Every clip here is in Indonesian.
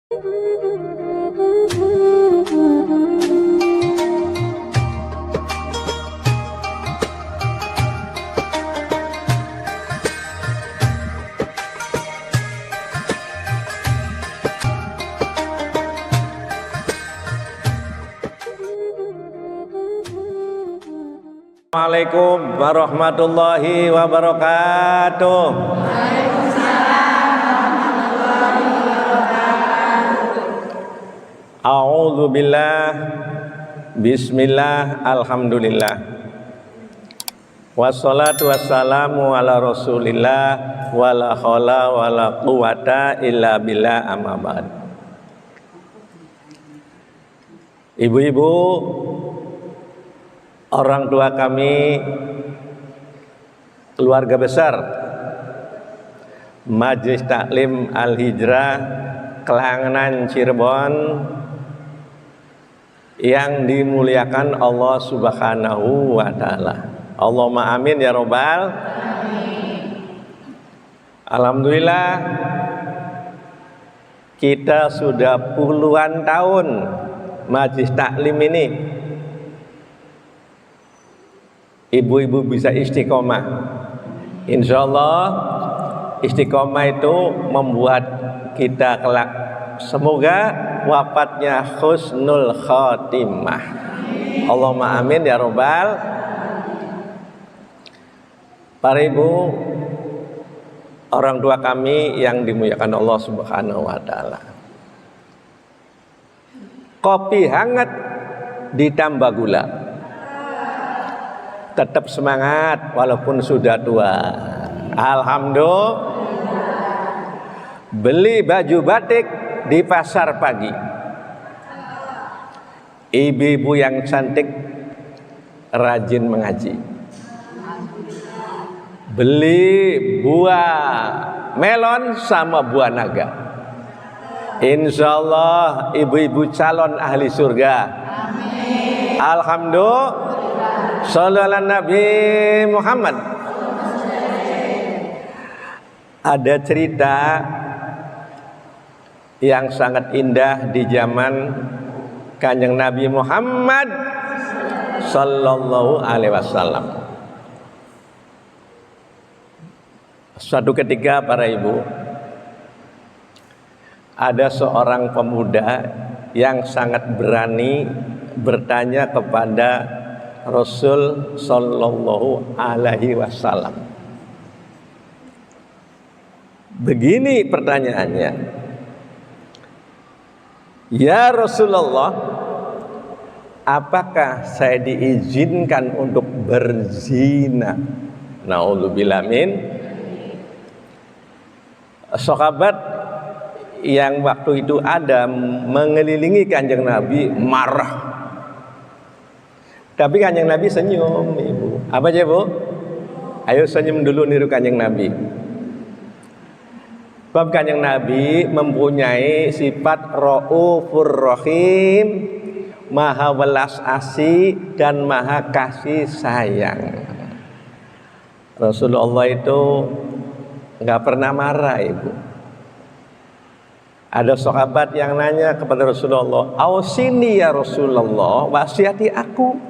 Assalamualaikum warahmatullahi wabarakatuh. A'udzu billah. Bismillah, alhamdulillah. Wassalatu wassalamu ala Rasulillah wala haula wala quwata illa billah, amma ba'd. Ibu-ibu, orang tua kami, keluarga besar Majelis Taklim Al-Hijrah Kelangenan Cirebon yang dimuliakan Allah Subhanahu wa ta'ala. Allahumma amin ya robbal amin. Alhamdulillah, kita sudah puluhan tahun Majelis Taklim ini. Ibu-ibu bisa istiqomah. Insya Allah istiqomah itu membuat kita kelak semoga wafatnya husnul khotimah. Allahumma amin ya robbal. Para ibu, orang tua kami yang dimuliakan Allah Subhanahu wa ta'ala, kopi hangat ditambah gula, tetap semangat walaupun sudah tua. Alhamdulillah. Beli baju batik di pasar pagi. Ibu-ibu yang cantik rajin mengaji. Beli buah melon sama buah naga. Insya Allah ibu-ibu calon ahli surga. Amin. Alhamdulillah. Sallallahu Nabi Muhammad. Ada cerita yang sangat indah di zaman Kanjeng Nabi Muhammad Sallallahu Alaihi Wasallam. Suatu ketika, para ibu, ada seorang pemuda yang sangat berani bertanya kepada Rasul Sallallahu Alaihi Wasallam. Begini pertanyaannya, ya Rasulullah, apakah saya diizinkan untuk berzina? Na'udzubillah min. Sahabat yang waktu itu ada mengelilingi Kanjeng Nabi marah. Tapi Kanjeng Nabi senyum, ibu. Apa aja, Bu? Ayo senyum dulu niru Kanjeng Nabi. Sebab Kanjeng Nabi mempunyai sifat Raufur Rahim, maha welas asih dan maha kasih sayang. Rasulullah itu nggak pernah marah, ibu. Ada sahabat yang nanya kepada Rasulullah, "Ausini ya Rasulullah, wasiati aku."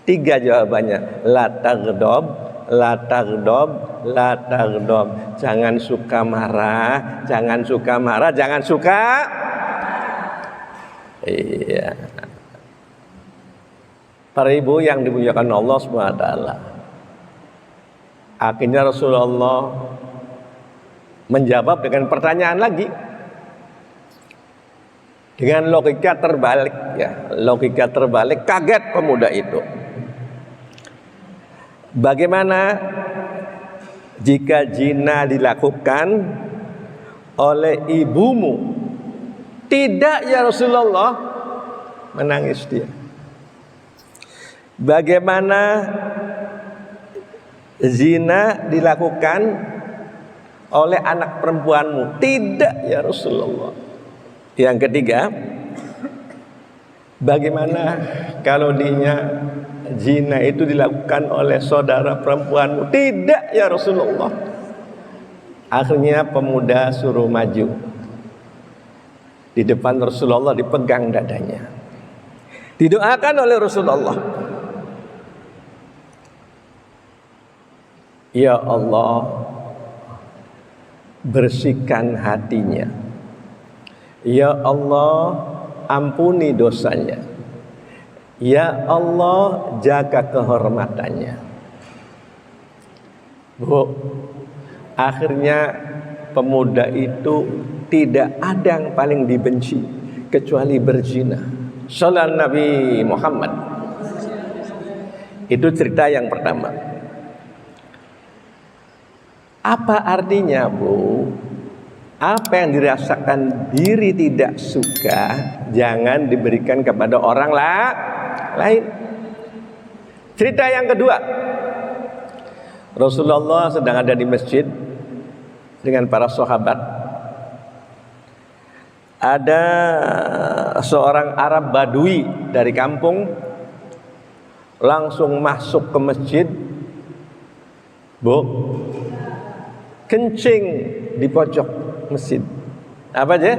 3 jawabannya, la taghdab, la taghdab, la taghdab. Jangan suka marah, jangan suka marah, jangan suka. Iya. Para ibu yang dimuliakan Allah Subhanahu wa ta'ala, akhirnya Rasulullah menjawab dengan pertanyaan lagi, dengan logika terbalik, ya, logika terbalik. Kaget pemuda itu. Bagaimana jika zina dilakukan oleh ibumu? Tidak ya Rasulullah, menangis dia. Bagaimana zina dilakukan oleh anak perempuanmu? Tidak ya Rasulullah. Yang ketiga, bagaimana kalau zina itu dilakukan oleh saudara perempuanmu? Tidak ya Rasulullah. Akhirnya pemuda suruh maju. Di depan Rasulullah dipegang dadanya, didoakan oleh Rasulullah, ya Allah, bersihkan hatinya, ya Allah, ampuni dosanya, ya Allah, jaga kehormatannya. Bu, akhirnya pemuda itu tidak ada yang paling dibenci kecuali berzina. Sallallahu Nabi Muhammad. Itu cerita yang pertama. Apa artinya, Bu? Apa yang dirasakan diri tidak suka jangan diberikan kepada orang lain. Cerita yang kedua, Rasulullah sedang ada di masjid dengan para sahabat. Ada seorang Arab Badui dari kampung langsung masuk ke masjid, Bu, kencing di pojok masjid. Apa aja?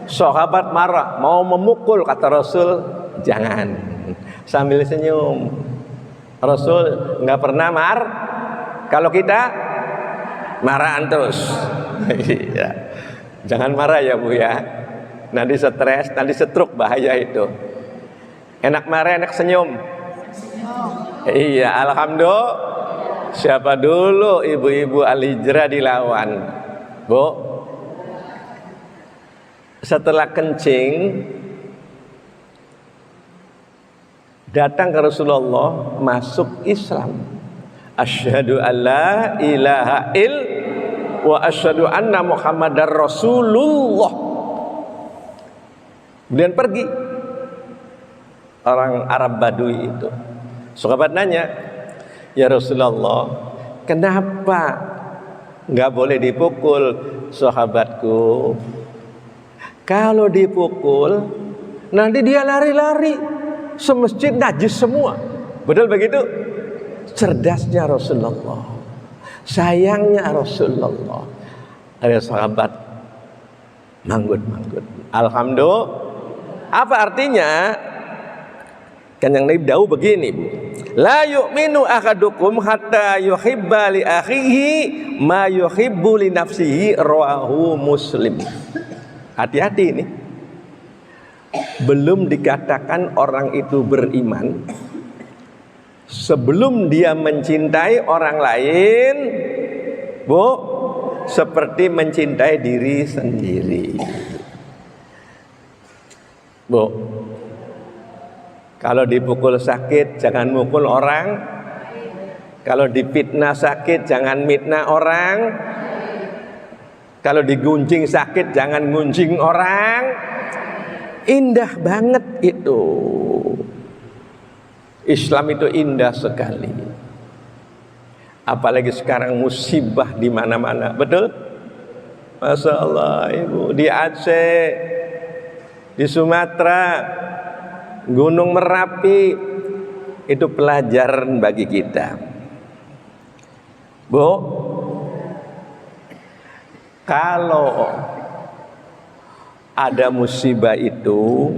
Sahabat marah, mau memukul, kata Rasul, jangan, sambil senyum. Rasul nggak pernah kalau kita marahan terus. Iya. Jangan marah ya, Bu ya. Nanti stres, nanti stroke, bahaya itu. Enak marah, enak senyum. Iya, alhamdulillah. Siapa dulu ibu-ibu al-hijrah dilawan, Bu? Setelah kencing, datang ke Rasulullah, masuk Islam. Asyhadu alla ilaha wa asyhadu anna Muhammadar Rasulullah. Kemudian pergi orang Arab Badui itu. Sahabat nanya, ya Rasulullah, kenapa nggak boleh dipukul sahabatku? Kalau dipukul nanti dia lari-lari, semasjid najis semua. Betul begitu? Cerdasnya Rasulullah, sayangnya Rasulullah. Ada sahabat manggut-manggut. Alhamdulillah. Apa artinya? Kan yang Nabi Daud begini, Bu. La yu'minu ahadukum hatta yuhibba li akhihi ma yuhibbu li nafsihi, rawahu Muslim. Hati-hati ini. Belum dikatakan orang itu beriman sebelum dia mencintai orang lain, Bu, seperti mencintai diri sendiri. Bu, kalau dipukul sakit jangan mukul orang. Kalau difitnah sakit jangan mitnah orang. Kalau digunjing sakit jangan gunjing orang. Indah banget itu. Islam itu indah sekali. Apalagi sekarang musibah di mana-mana, betul? Masya Allah, Ibu, di Aceh, di Sumatera, Gunung Merapi, itu pelajaran bagi kita. Bu, kalau ada musibah itu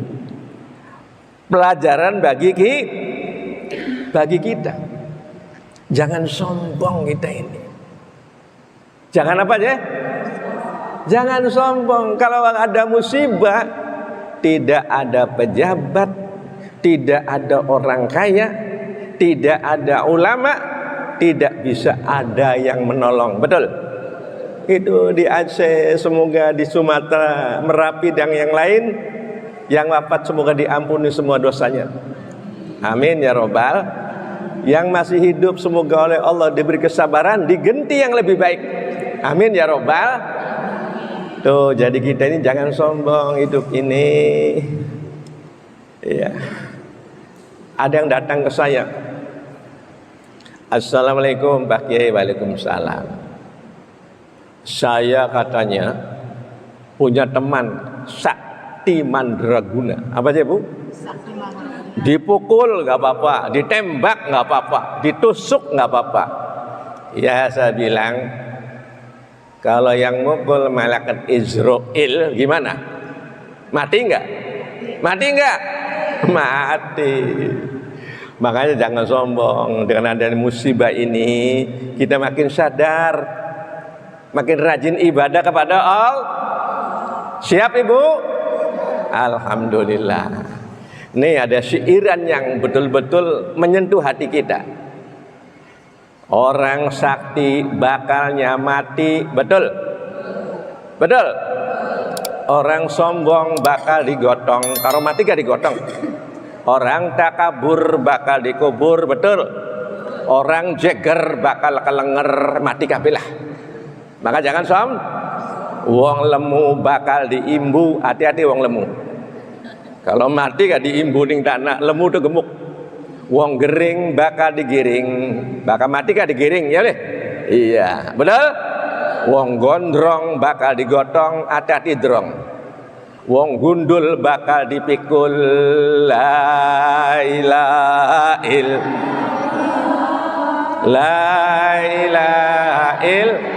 pelajaran bagi kita. Jangan sombong kita ini. Jangan apa aja? Jangan sombong. Kalau ada musibah, tidak ada pejabat, tidak ada orang kaya, tidak ada ulama, tidak bisa ada yang menolong. Betul? Itu di Aceh, semoga di Sumatera, Merapi dan yang lain, yang wafat semoga diampuni semua dosanya. Amin ya robbal. Yang masih hidup semoga oleh Allah diberi kesabaran, diganti yang lebih baik. Amin ya robbal. Tuh, jadi kita ini jangan sombong hidup ini. Iya. Ada yang datang ke saya. Assalamualaikum Pak Kiai. Waalaikumsalam. Saya katanya punya teman sakti mandraguna. Apa sih, Bu? Sakti mandraguna. Dipukul nggak apa-apa, ditembak nggak apa-apa, ditusuk nggak apa-apa. Ya saya bilang, kalau yang mukul malaikat Israel gimana? Mati enggak? Mati enggak? Mati. Makanya jangan sombong. Dengan adanya musibah ini, kita makin sadar, makin rajin ibadah kepada Allah. Siap Ibu? Alhamdulillah. Nih ada syairan yang betul-betul menyentuh hati kita. Orang sakti bakalnya mati, betul? Betul? Orang sombong bakal digotong, kalau mati gak digotong. Orang takabur bakal dikubur, betul? Orang jeger bakal kelenger, mati kabilah. Maka jangan wong lemu bakal diimbu, hati-hati wong lemu. Kalau mati gak diimbu ning tanah, lemu tuh gemuk. Wong gering bakal digiring, bakal mati gak digiring, ya deh. Iya, betul? Wong gondrong bakal digotong, hati-hati drong. Wong gundul bakal dipikul, la ilaha illallah, la ilaha illallah,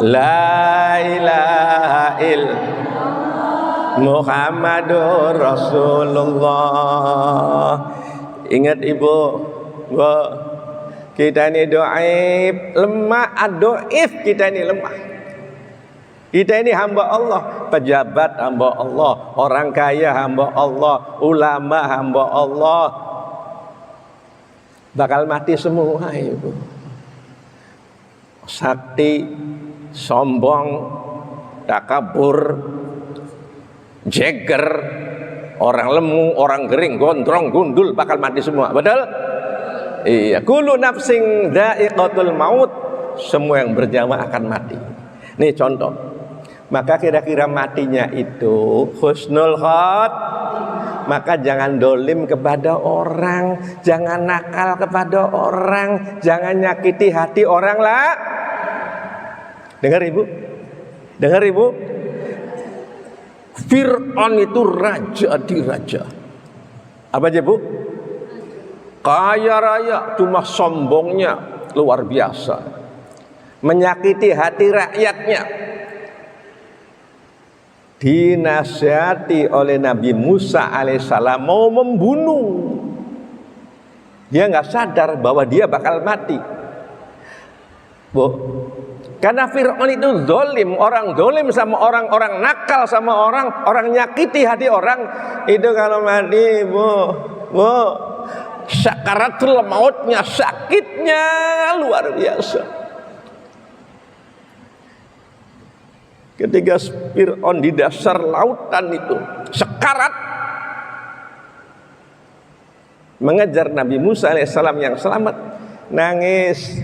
la ilaha illallah, Muhammadur Rasulullah. Ingat Ibu, kita ini doaib, lemah, doif, kita ini lemah. Kita ini hamba Allah, pejabat hamba Allah, orang kaya hamba Allah, ulama hamba Allah. Bakal mati semua Ibu. Sakti, sombong, takabur, jeger, orang lemu, orang gering, gondrong, gundul bakal mati semua. Betul? Iya, kullu nafsin dha'iqatul maut. Semua yang berjamaah akan mati. Nih contoh. Maka kira-kira matinya itu husnul khot. Maka jangan dolim kepada orang, jangan nakal kepada orang, jangan nyakiti hati orang lah. Dengar Ibu? Dengar Ibu? Fir'aun itu raja di raja. Apa aja Bu? Kaya raya, cuma sombongnya luar biasa. Menyakiti hati rakyatnya. Dinasihati oleh Nabi Musa alaihissalam mau membunuh. Dia nggak sadar bahwa dia bakal mati. Bu, karena Fir'aun itu zolim, orang zolim sama orang, orang nakal sama orang, orang nyakiti hati orang. Itu kalau mati, bu, sakaratul mautnya, sakitnya luar biasa. Ketika Fir'aun di dasar lautan itu sekarat mengejar Nabi Musa alaihissalam yang selamat, nangis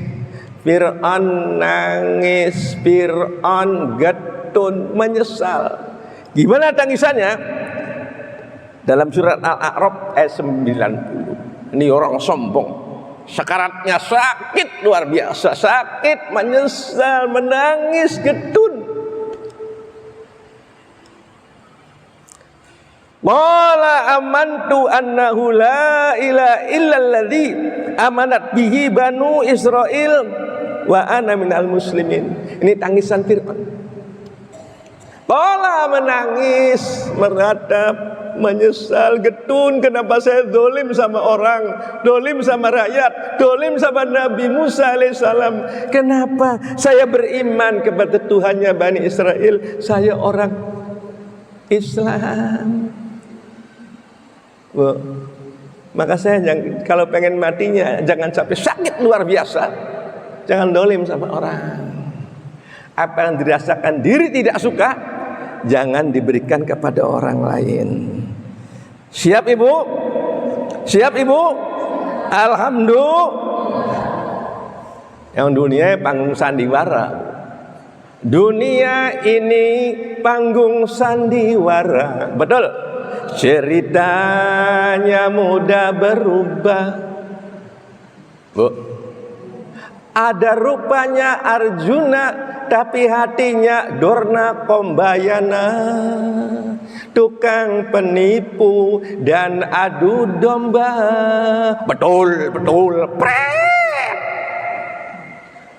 Fir'aun, nangis Fir'aun, getun, menyesal. Gimana tangisannya? Dalam surat Al-A'raf ayat 90. Ini orang sombong, sekaratnya sakit luar biasa, sakit, menyesal, menangis, getun. Qala amantu annahu la ilaha illalladzi amanat bihi banu Israil wa ana minal muslimin. Ini tangisan Fir'aun. Qala menangis, meratap, menyesal, getun, kenapa saya dolim sama orang, dolim sama rakyat, dolim sama Nabi Musa alaihissalam. Kenapa saya beriman kepada Tuhannya Bani Israel, saya orang Islam. Maka saya kalau pengen matinya jangan sampai sakit luar biasa, jangan dolim sama orang. Apa yang dirasakan diri tidak suka, jangan diberikan kepada orang lain. Siap Ibu? Siap Ibu? Alhamdulillah. Yang dunia panggung sandiwara. Dunia ini panggung sandiwara. Betul? Ceritanya mudah berubah. Bu, ada rupanya Arjuna, tapi hatinya Dorna Kombayana. Tukang penipu dan adu domba. Betul, betul, pret.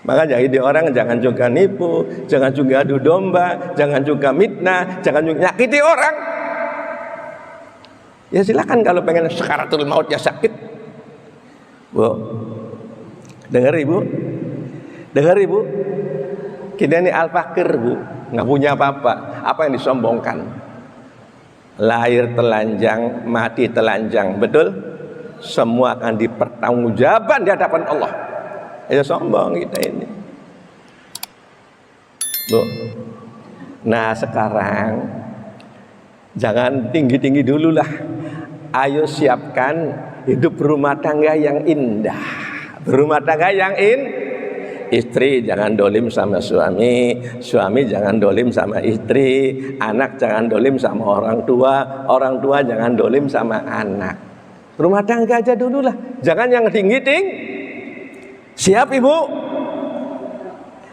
Maka jadi orang jangan juga nipu, jangan juga adu domba, jangan juga mitnah, jangan juga nyakiti orang. Ya silakan kalau pengen sakaratul maut ya sakit. Bu, dengar ibu, dengar ibu. Kita ini al-fakir bu, nggak punya apa-apa. Apa yang disombongkan? Lahir telanjang, mati telanjang, betul? Semua akan dipertanggungjawabkan di hadapan Allah. Ya sombong kita ini, bu. Nah sekarang jangan tinggi-tinggi dulu lah. Ayo siapkan hidup rumah tangga yang indah. Berumah tangga yang istri jangan dolim sama suami, suami jangan dolim sama istri, anak jangan dolim sama orang tua jangan dolim sama anak. Rumah tangga aja dulu lah, jangan yang tinggi-tinggi. Siap ibu?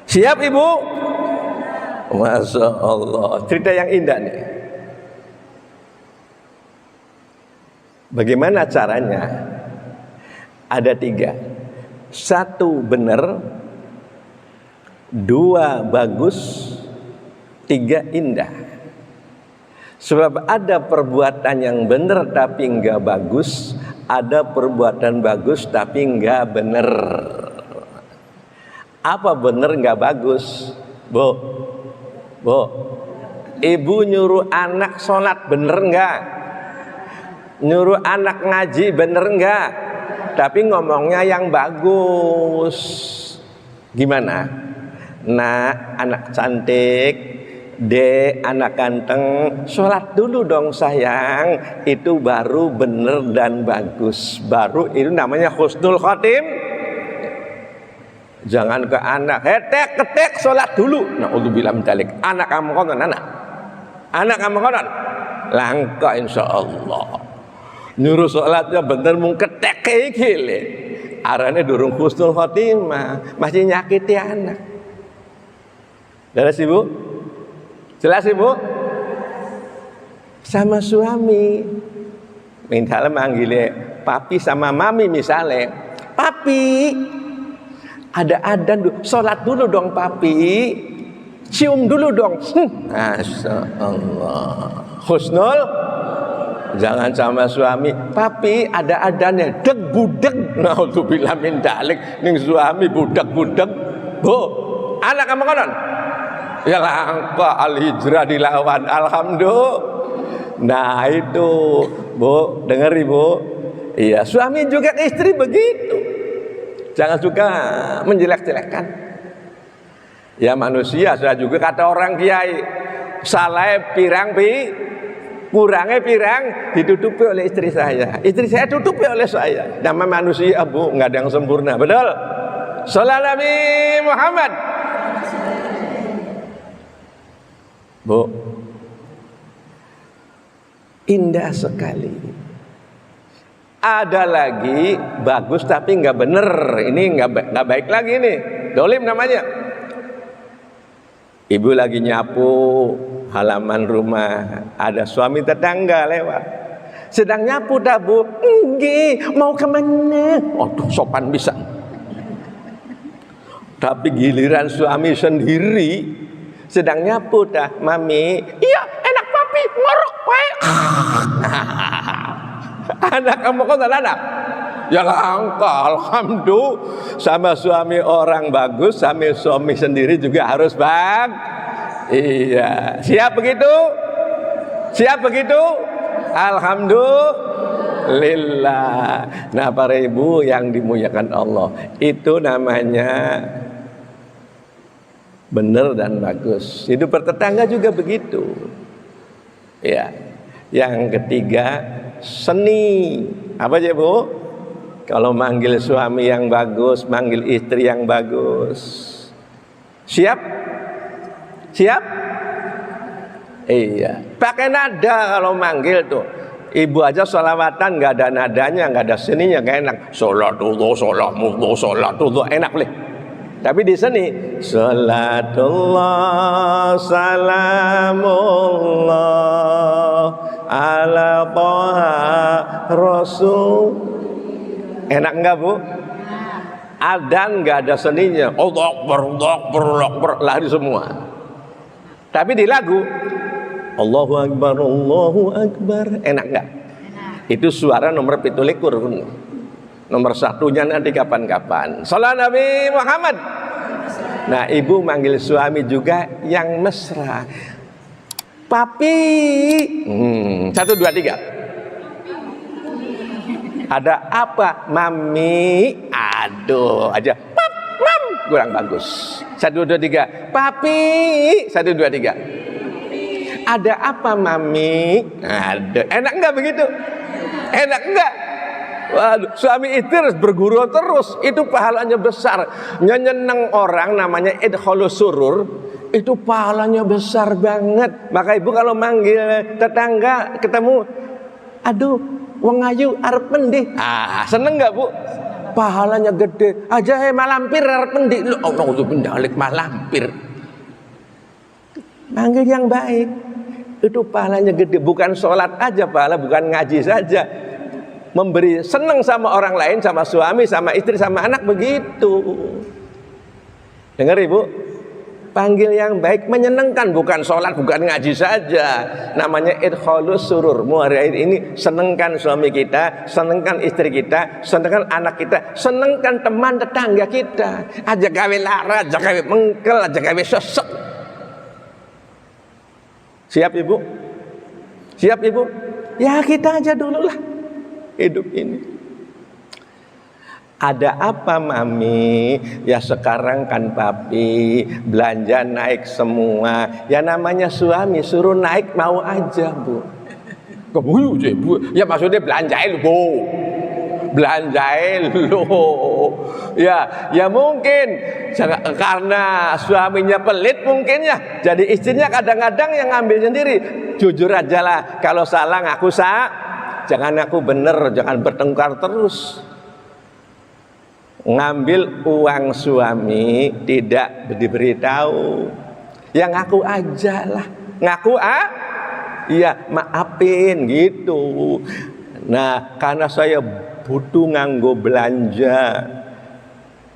Siap ibu? Masya Allah, cerita yang indah nih. Bagaimana caranya? Ada 3. 1 benar, 2 bagus, 3 indah. Sebab ada perbuatan yang benar tapi enggak bagus, ada perbuatan bagus tapi enggak benar. Apa benar enggak bagus? Bu, ibu nyuruh anak sholat bener enggak? Nyuruh anak ngaji bener enggak? Tapi ngomongnya yang bagus. Gimana? Nah, anak cantik, Dek, anak ganteng, sholat dulu dong sayang. Itu baru bener dan bagus. Baru itu namanya husnul khotim. Jangan ke anak, ketek sholat dulu. Na'udzubillah min dzalik. Anak kamu konon, anak kamu konon, langka insya Allah. Nyuruh sholatnya bener mung ketek kele. Arane durung husnul khotimah, masih nyakiti anak. Jelas ibu? Jelas ibu? Sama suami, misalnya manggilnya papi sama mami misalnya, papi. Ada adan dulu, sholat dulu dong papi, cium dulu dong. Masya Allah, husnul. Jangan sama suami, papi ada adannya, deg budeg. Na'udzubillah min dzalik. Ning suami budeg-budeg. Bu, anak kamu konon? Ya langka al-hijrah dilawan, alhamdulillah. Nah itu, bu, dengar ibu. Iya, suami juga istri begitu. Jangan suka menjelek-jelekkan. Ya manusia, saya juga kata orang kiai, salah pirang kurangnya pirang ditutupi oleh istri saya. Istri saya tutupi oleh saya. Nama manusia bu, nggak ada yang sempurna, betul? Shallallahu Nabi Muhammad. Bu, indah sekali. Ada lagi bagus tapi nggak bener. Ini nggak baik lagi nih. Dolim namanya. Ibu lagi nyapu halaman rumah, ada suami tetangga lewat. Sedang nyapu dah bu. Nggih, mau kemana? Aduh, sopan bisa. Tapi giliran suami sendiri sedang nyapu dah, mami. Iya, enak papi, ngorok baik. Anak kamu kok anak? Ya langka, alhamdulillah. Sama suami orang bagus, sama suami sendiri juga harus bagus. Iya, siap begitu? Siap begitu? Alhamdulillah. Nah para ibu yang dimuliakan Allah, itu namanya benar dan bagus. Hidup bertetangga juga begitu. Ya. Yang ketiga, seni. Apa aja bu? Kalau manggil suami yang bagus, manggil istri yang bagus. Siap? Siap? Iya. Pakai nada kalau manggil tuh. Ibu aja sholawatan nggak ada nadanya, nggak ada seninya, nggak enak. Sholatullah, sholatullah, enak boleh. Tapi di sini salatullah salamullah ala toha rasul. Enak enggak bu? Adzan nggak ada seninya, Allahu Akbar, Allahu Akbar, Allahu Akbar, lari semua. Tapi di lagu Allahu Akbar, Allahu Akbar, enak nggak? Itu suara nomor 17. Nomor satunya nanti kapan-kapan. Salam Nabi Muhammad. Nah, ibu manggil suami juga yang mesra. Papi. 1, 2, 3. Ada apa, Mami? Aduh, aja. Pap, mam. Kurang bagus. 1, 2, 3. Papi. 1, 2, 3. Ada apa, Mami? Ada. Enak enggak begitu? Enak enggak? Waduh, suami itu terus berguru terus, itu pahalanya besar. Nyeneng orang namanya idkhalus surur, itu pahalanya besar banget. Maka ibu kalau manggil tetangga ketemu, aduh, wong ayu arep mendih. Seneng enggak, Bu? Pahalanya gede. Aja malampir arep mendih. Lu Allah balik malampir. Manggil yang baik. Itu pahalanya gede, bukan sholat aja pahala, bukan ngaji saja. Memberi senang sama orang lain, sama suami, sama istri, sama anak, begitu. Dengar ibu, panggil yang baik, menyenangkan, bukan sholat, bukan ngaji saja. Namanya idkhalus surur. Mulai ini senangkan suami kita, senangkan istri kita, senangkan anak kita, senangkan teman tetangga kita. Aja gawe lara, aja gawe mengkel, aja gawe sesek. Siap ibu? Siap ibu? Ya kita aja dulu lah hidup ini. Ada apa, Mami? Ya sekarang kan papi belanja naik semua. Ya namanya suami suruh naik mau aja, Bu. Kebuyu sih, Bu. Ya maksudnya belanjain, Bu. Belanjain lo. Ya mungkin karena suaminya pelit mungkin ya. Jadi istrinya kadang-kadang yang ngambil sendiri. Jujur aja lah, kalau salah ngaku jangan aku bener, jangan bertengkar terus. Ngambil uang suami tidak diberitahu. Ya ngaku aja lah. Ngaku iya maafin gitu. Nah, karena saya butuh nganggo belanja.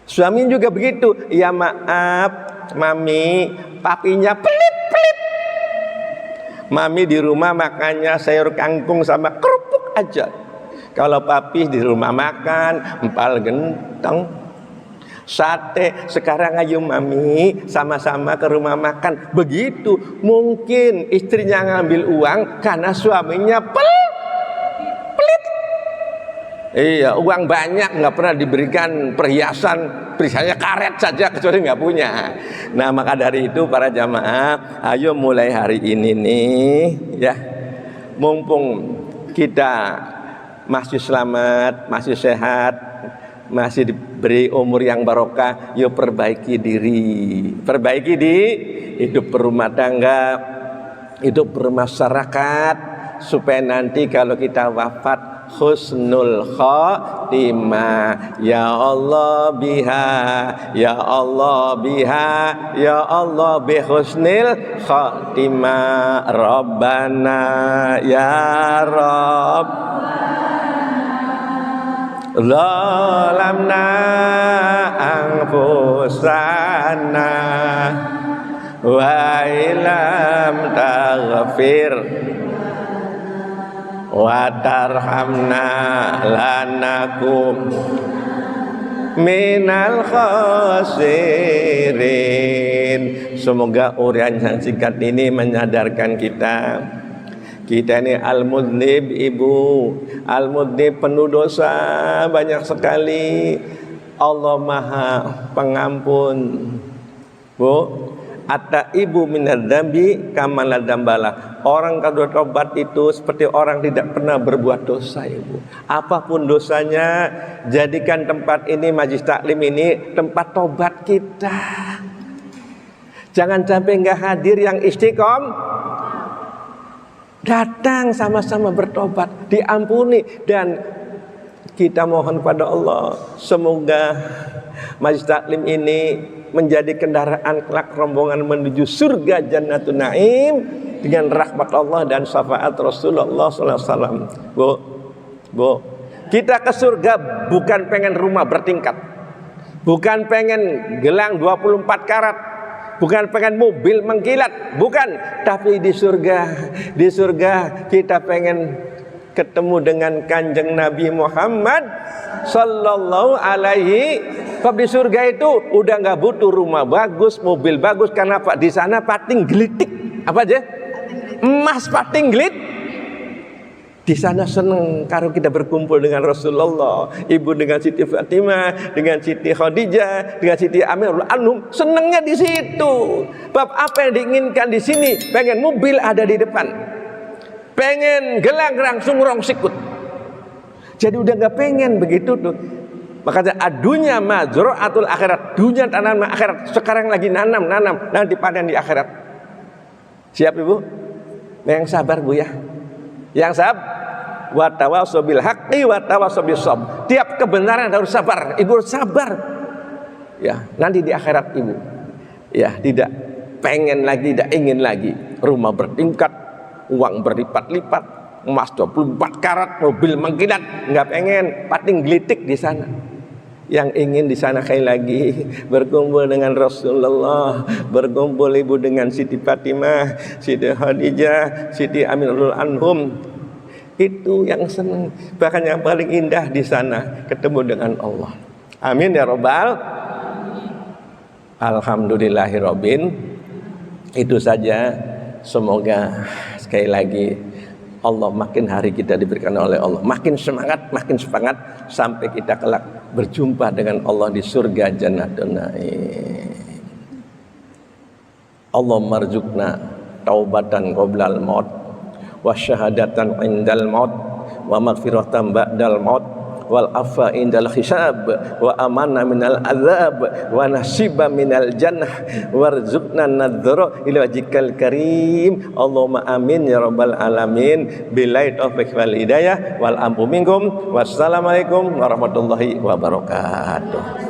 Suami juga begitu. Ya maaf, Mami, papinya pelit-pelit. Mami di rumah makannya sayur kangkung sama kerupuk aja. Kalau papi di rumah makan empal gentong, sate. Sekarang ayo Mami sama-sama ke rumah makan. Begitu. Mungkin istrinya ngambil uang karena suaminya pelit. Iya, uang banyak nggak pernah diberikan perhiasan, misalnya karet saja kecuali nggak punya. Nah maka dari itu para jamaah, ayo mulai hari ini nih ya, mumpung kita masih selamat, masih sehat, masih diberi umur yang barokah, yuk perbaiki diri, perbaiki di hidup berumah tangga, hidup bermasyarakat, supaya nanti kalau kita wafat husnul khotimah. Ya Allah biha, ya Allah biha, ya Allah bi husnil khotimah. Rabbana ya Rabb zalamna anfusana wa ilam taghfir wa tarhamna lanakum minal khasirin. Semoga uraian yang singkat ini menyadarkan kita ini al-mudnib, ibu, al-mudnib, penuh dosa banyak sekali. Allah Maha Pengampun, Bu. Atta ibu minadzambi kamala dzambala. Orang kalau tobat itu seperti orang tidak pernah berbuat dosa, ibu. Apapun dosanya, jadikan tempat ini, majelis taklim ini, tempat tobat kita. Jangan sampai nggak hadir yang istiqomah. Datang sama-sama bertobat, diampuni, dan kita mohon pada Allah semoga majelis taklim ini menjadi kendaraan kelak rombongan menuju surga Jannatun Naim dengan rahmat Allah dan syafaat Rasulullah SAW. Bu, kita ke surga bukan pengen rumah bertingkat. bukan pengen gelang 24 karat, bukan pengen mobil mengkilat, bukan. Tapi di surga kita pengen ketemu dengan kanjeng Nabi Muhammad sallallahu alaihi. Sebab di surga itu udah nggak butuh rumah bagus, mobil bagus. Karena Pak di sana pating gelitik apa aja? Emas pating gelit. Di sana seneng kalau kita berkumpul dengan Rasulullah, ibu dengan Siti Fatimah, dengan Siti Khadijah, dengan Siti Aminah Anhum, senengnya di situ. Bab apa yang diinginkan di sini, pengen mobil ada di depan, pengen gelang langsung rong sikut. Jadi udah nggak pengen begitu tuh. Makanya adunya mazra'atul akhirat, dunia tanaman akhirat. Sekarang lagi nanam, nanti panen di akhirat. Siap ibu? Yang sabar bu ya, yang sabar. Wa tawassaw bil haqqi wa tawassaw bis sabr. Tiap kebenaran harus sabar. Ibu harus sabar. Ya, nanti di akhirat ibu. Ya, tidak pengen lagi, tidak ingin lagi rumah bertingkat, uang berlipat-lipat, emas 24 karat, mobil mengkilat, enggak pengen, pating gelitik di sana. Yang ingin di sana sekali lagi berkumpul dengan Rasulullah, berkumpul ibu dengan Siti Fatimah, Siti Khadijah, Siti Aminah Anhum. Itu yang senang, bahkan yang paling indah di sana ketemu dengan Allah. Amin ya robbal. Alhamdulillahirobbil. Itu saja. Semoga sekali lagi Allah makin hari kita diberikan oleh Allah makin semangat sampai kita kelak berjumpa dengan Allah di surga Jannatul Naim. Allah marzuqna taubatan qoblal maut wa syahadatan indal maut wa maghfiratan ba'dal maut wal afa indal hisab wa amana minal azab wa nasiba minal jannah warzuqna nadzara ila wajhikal karim. Allahumma amin ya rabbal alamin. Billahi taufiq wal hidayah wal amru minkum. Wassalamualaikum warahmatullahi wabarakatuh.